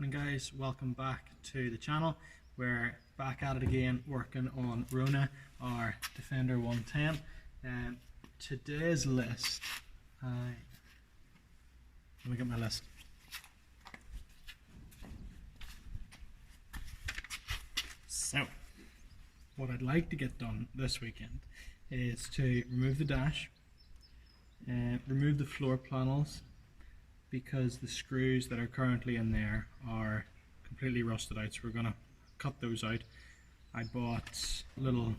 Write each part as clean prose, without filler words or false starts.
Morning guys, welcome back to the channel. We're back at it again working on Rona, our Defender 110. Today's list, let me get my list. So, what I'd like to get done this weekend is to remove the dash, remove the floor panels, because the screws that are currently in there are completely rusted out, so we're going to cut those out. I bought little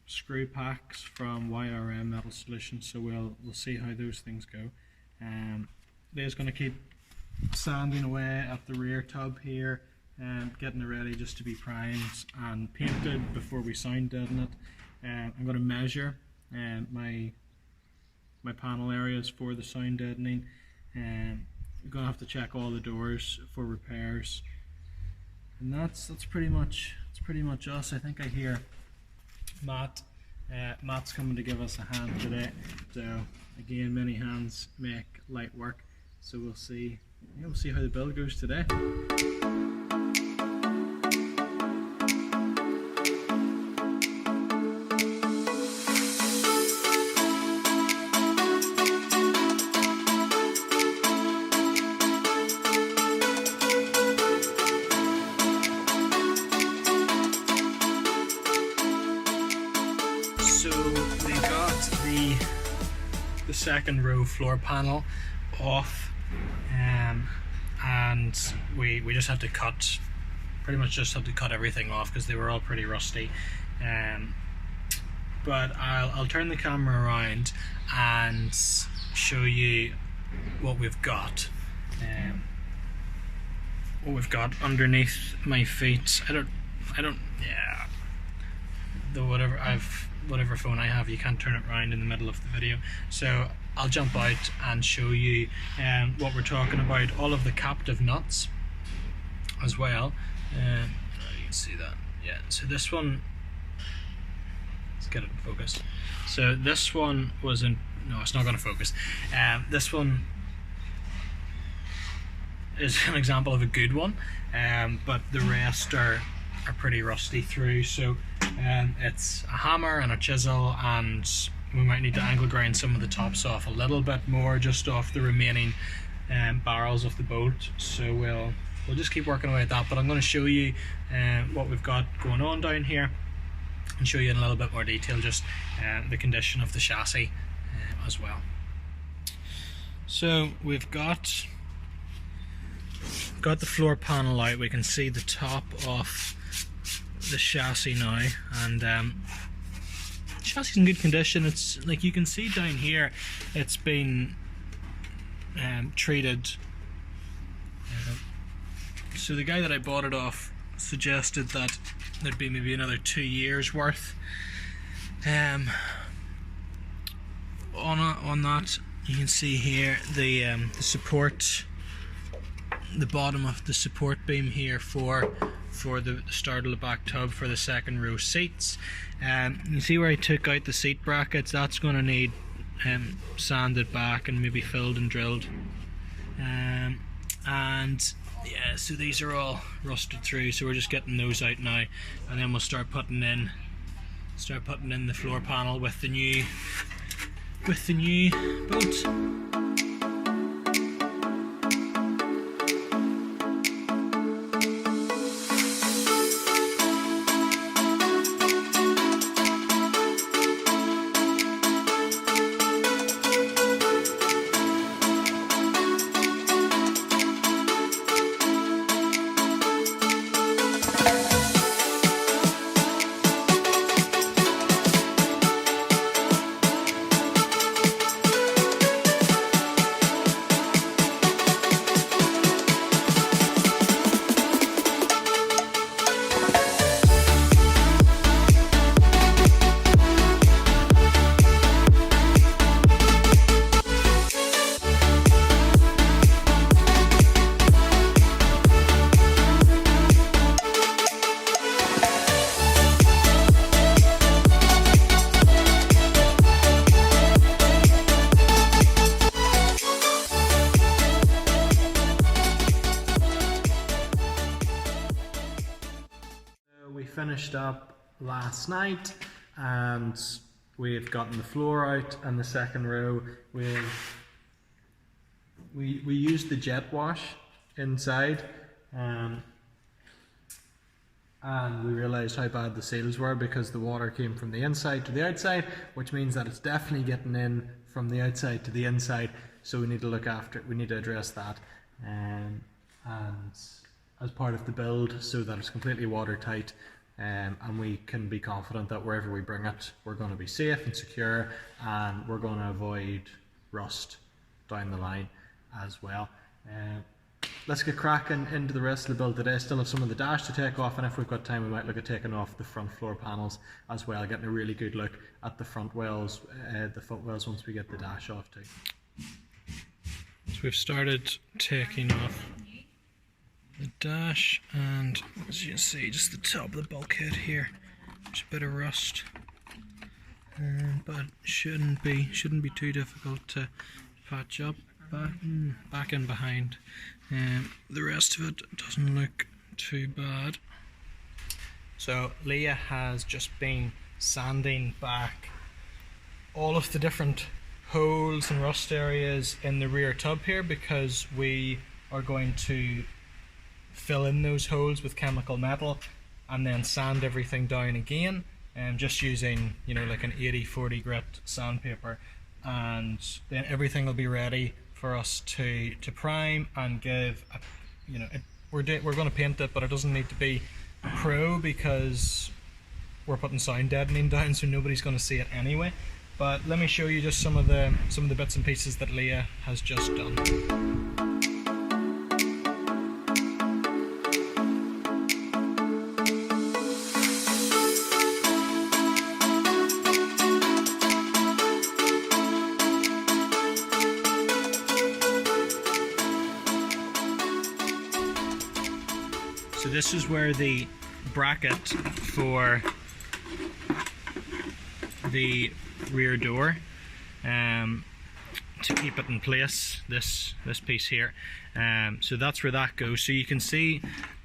screw packs from YRM Metal Solutions, so we'll see how those things go. Leah's going to keep sanding away at the rear tub here and getting it ready just to be primed and painted before we sound deaden it. I'm going to measure my panel areas for the sound deadening. We're going to have to check all the doors for repairs, and that's pretty much us. I think I hear Matt's coming to give us a hand today, so again, many hands make light work, so we'll see how the build goes today. So we got the second row floor panel off, and we just had to cut, pretty much just had to cut everything off because they were all pretty rusty. But I'll turn the camera around and show you what we've got. What we've got underneath my feet. I don't. Yeah. Whatever phone I have, you can't turn it around in the middle of the video, so I'll jump out and show you what we're talking about, all of the captive nuts as well. You can see that, yeah. So this one, let's get it in focus. So this one was in, no, it's not going to focus. This one is an example of a good one, but the rest are pretty rusty through, so it's a hammer and a chisel, and we might need to angle grind some of the tops off a little bit more, just off the remaining barrels of the bolt. So we'll just keep working away at that, but I'm going to show you what we've got going on down here and show you in a little bit more detail just the condition of the chassis as well. So we've got the floor panel out. We can see the top of the chassis now, and chassis is in good condition. It's like you can see down here, it's been treated. So the guy that I bought it off suggested that there'd be maybe another 2 years worth. On that, you can see here the support, the bottom of the support beam here for the start of the back tub for the second row seats. You see where I took out the seat brackets? That's going to need sanded back and maybe filled and drilled. And yeah, so these are all rusted through, so we're just getting those out now, and then we'll start putting in the floor panel with the new bolt. finished up last night, and we've gotten the floor out and the second row. We used the jet wash inside, and we realised how bad the seals were because the water came from the inside to the outside, which means that it's definitely getting in from the outside to the inside, so we need to look after it. We need to address that, and as part of the build, so that it's completely watertight, and we can be confident that wherever we bring it, we're going to be safe and secure, and we're going to avoid rust down the line as well. Let's get cracking into the rest of the build today. Still have some of the dash to take off, and if we've got time we might look at taking off the front floor panels as well, getting a really good look at the front wells, the footwells, once we get the dash off too. So we've started taking off the dash, and as you can see, just the top of the bulkhead here, there's a bit of rust, but shouldn't be too difficult to patch up. Back in behind, the rest of it doesn't look too bad. So Leah has just been sanding back all of the different holes and rust areas in the rear tub here, because we are going to fill in those holes with chemical metal and then sand everything down again, and just using, you know, like an 80-40 grit sandpaper, and then everything will be ready for us to prime and give a, you know, we're going to paint it, but it doesn't need to be pro because we're putting sound deadening down, so nobody's going to see it anyway. But let me show you just some of the bits and pieces that Leah has just done. So this is where the bracket for the rear door, to keep it in place, this piece here, so that's where that goes. So you can see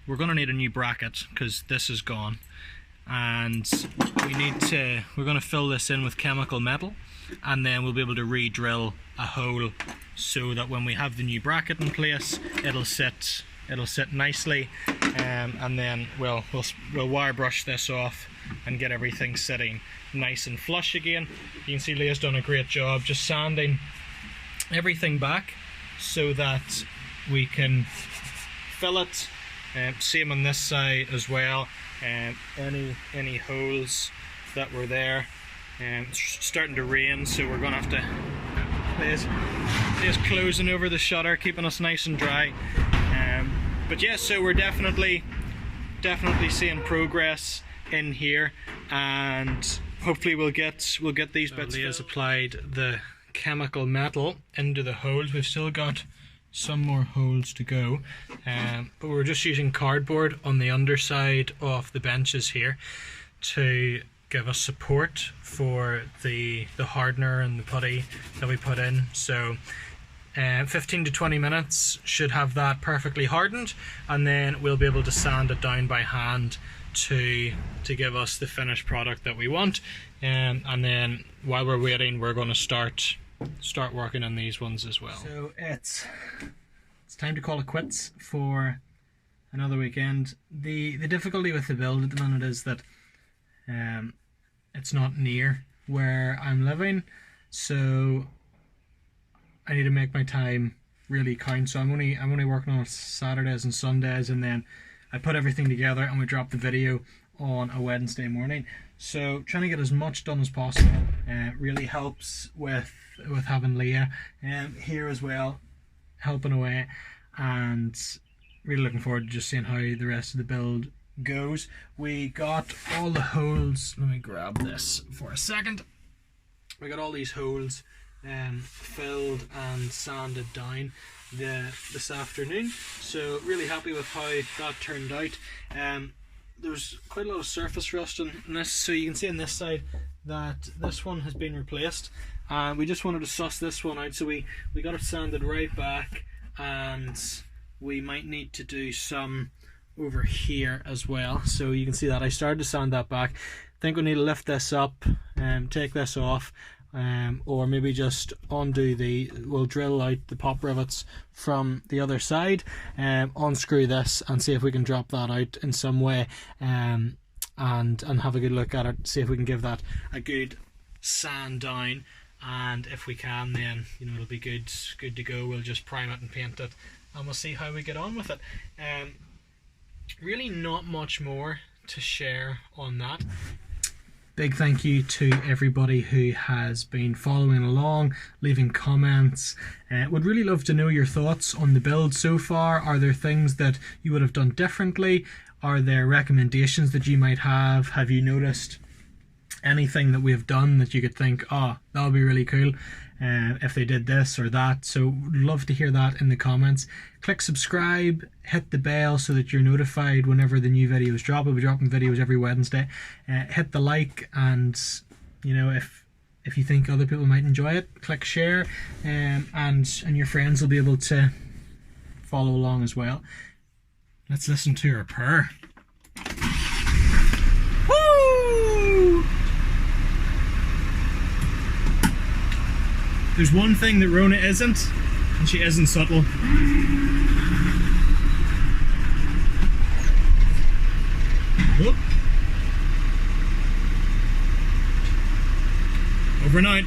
we're going to need a new bracket because this is gone, and we're going to fill this in with chemical metal, and then we'll be able to re-drill a hole so that when we have the new bracket in place, it'll sit nicely, and then we'll wire brush this off and get everything sitting nice and flush again. You can see Leah's done a great job just sanding everything back so that we can fill it. Same on this side as well. Any holes that were there. It's starting to rain, so we're going to have to Leah's closing over the shutter, keeping us nice and dry. But yeah, so we're definitely seeing progress in here, and hopefully we'll get these bits. Leah's applied the chemical metal into the holes. We've still got some more holes to go, but we're just using cardboard on the underside of the benches here to give us support for the hardener and the putty that we put in. So 15 to 20 minutes should have that perfectly hardened, and then we'll be able to sand it down by hand to give us the finished product that we want. And then while we're waiting, we're going to start working on these ones as well. So it's time to call it quits for another weekend. The difficulty with the build at the minute is that it's not near where I'm living, so I need to make my time really count. So I'm only working on Saturdays and Sundays, and then I put everything together and we drop the video on a Wednesday morning. So trying to get as much done as possible really helps with having Leah here as well, helping away, and really looking forward to just seeing how the rest of the build goes. We got all the holes, let me grab this for a second. We got all these holes filled and sanded down this afternoon, so really happy with how that turned out. There's quite a lot of surface rust on this, so you can see on this side that this one has been replaced, and we just wanted to suss this one out, so we got it sanded right back, and we might need to do some over here as well. So you can see that I started to sand that back. I think we need to lift this up and take this off, or maybe just undo we'll drill out the pop rivets from the other side, unscrew this and see if we can drop that out in some way, and have a good look at it, see if we can give that a good sand down, and if we can, then it'll be good to go. We'll just prime it and paint it, and we'll see how we get on with it. Really not much more to share on that. Big thank you to everybody who has been following along, leaving comments. Would really love to know your thoughts on the build so far. Are there things that you would have done differently? Are there recommendations that you might have? Have you noticed anything that we've done that you could think, oh, that would be really cool if they did this or that? So love to hear that in the comments. Click subscribe, hit the bell so that you're notified whenever the new videos drop. We'll be dropping videos every Wednesday. Hit the like, and if you think other people might enjoy it, click share, and your friends will be able to follow along as well. Let's listen to her purr. Woo! There's one thing that Rona isn't, and she isn't subtle. Whoop. Over and out.